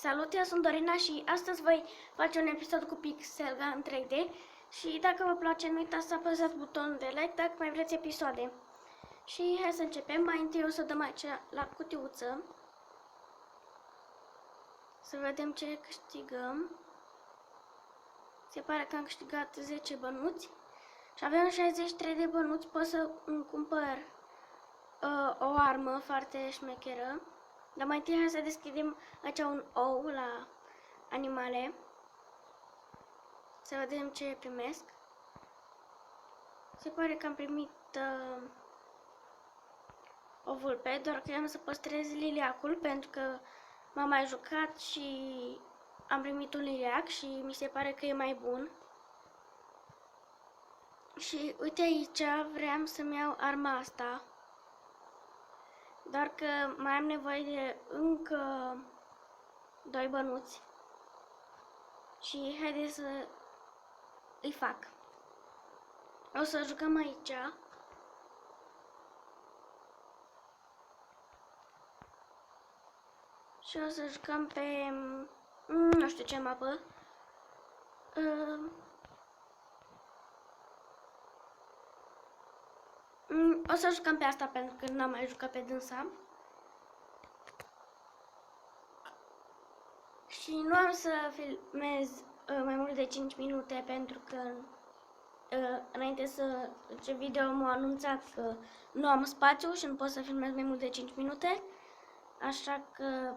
Salut, eu sunt Dorina și astăzi voi face un episod cu Pixel Gun în 3D și dacă vă place, nu uitați să apăsați butonul de like dacă mai vreți episoade. Și hai să începem. Mai întâi o să dăm aici la cutiuță să vedem ce câștigăm. Se pare că am câștigat 10 bănuți și avem 63 de bănuți. Pot să îmi cumpăr o armă foarte șmecheră. Dar mai întâi hai să deschidem aici un ou la animale. Să vedem ce primesc. Se pare că am primit o vulpe, doar că am să păstrez liliacul pentru că m-am mai jucat și am primit un liliac și mi se pare că e mai bun. Și uite aici, vreau să-mi iau arma asta. Doar că mai am nevoie de încă 2 bănuți. Și haideți să îi fac. O să jucăm aici. Și o să jucăm pe nu știu ce mapă. O să jucăm pe asta pentru că n-am mai jucat pe dânsa. Și nu am să filmez mai mult de 5 minute pentru că înainte să ce video m-a anunțat că nu am spațiu și nu pot să filmez mai mult de 5 minute. Așa că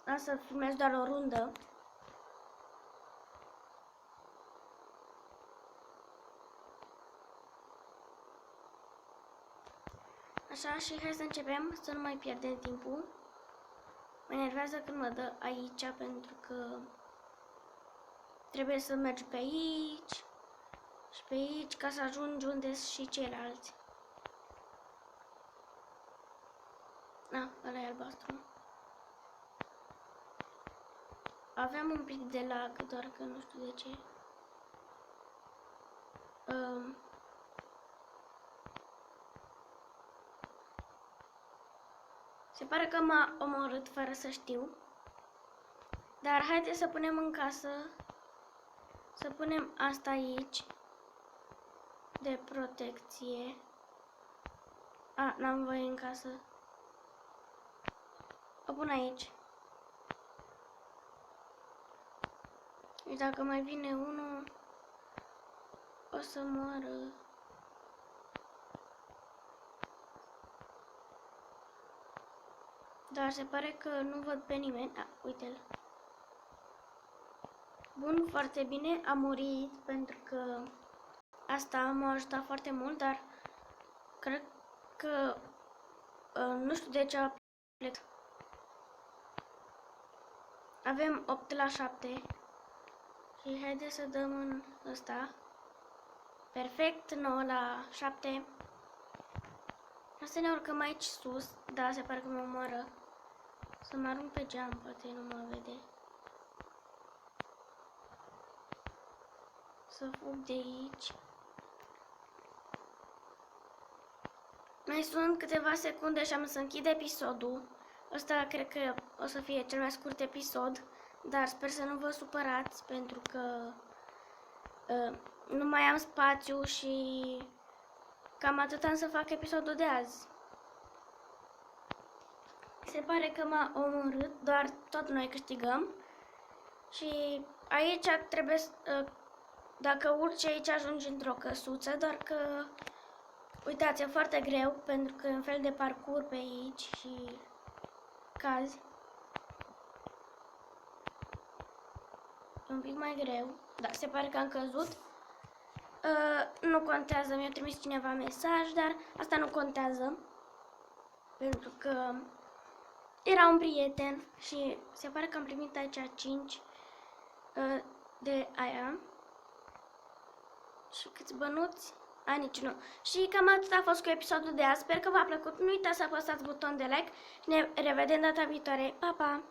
am să filmez doar o rundă. Așa, și hai să începem, să nu mai pierdem timpul. Mă enervează când mă dă aici pentru că trebuie să mergi pe aici și pe aici ca să ajungi unde sunt și ceilalți. Ăla e albastru. Aveam un pic de lag, doar că nu știu de ce. Se pare că m-a omorât fără să știu. Dar haideți să punem în casă. Să punem asta aici. De protecție. N-am voie în casă. O pun aici. Și dacă mai vine unul, o să moară. Dar se pare că nu văd pe nimeni. Uite-l. Bun, foarte bine. Am murit pentru că asta m-a ajutat foarte mult, dar cred că nu știu de ce a plecat. Avem 8 la 7. Și haideți să dăm în ăsta. Perfect, 9 la 7. Să ne urcăm aici sus. Da, se pare că mă omoară. Să mă arunc pe geam, poate nu mă vede. Să fug de aici. Mai sunt câteva secunde și am să închid episodul. Ăsta cred că o să fie cel mai scurt episod. Dar sper să nu vă supărați pentru că nu mai am spațiu și cam atât am să fac episodul de azi. Se pare că m-a omorât, doar tot noi câștigăm. Și aici trebuie, dacă urci aici ajungi într-o căsuță, doar că, uitați, e foarte greu pentru că e un fel de parcurs pe aici și cazi. E un pic mai greu, dar se pare că am căzut. Nu contează, mi-a trimis cineva mesaj, dar asta nu contează. Pentru că era un prieten și se pare că am primit aici 5 de aia. Și câți bănuți? Niciunul. Și cam atât a fost cu episodul de azi. Sper că v-a plăcut. Nu uitați să apăsați butonul de like. Ne revedem data viitoare. Pa, pa!